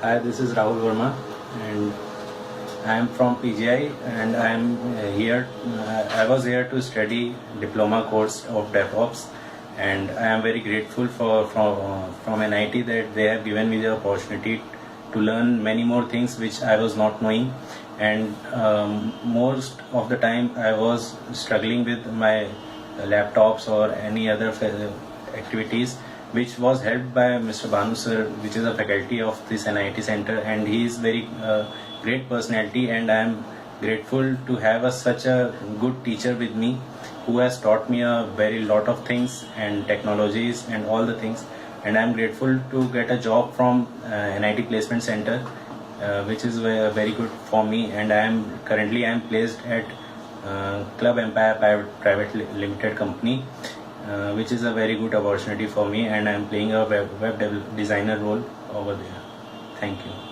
Hi, this is Rahul Verma, and I am from PGI, and I am here. I was here to study diploma course of Devops, and I am very grateful from NIIT that they have given me the opportunity to learn many more things which I was not knowing, and most of the time I was struggling with my laptops or any other activities, which was helped by Mr. Banu sir, which is a faculty of this NIIT center, and he is very great personality, and I am grateful to have such a good teacher with me who has taught me a very lot of things and technologies and all the things, and I am grateful to get a job from NIIT placement center, which is very good for me, and I am placed at Club Empire Private Limited company, which is a very good opportunity for me, and I am playing a web designer role over there. Thank you.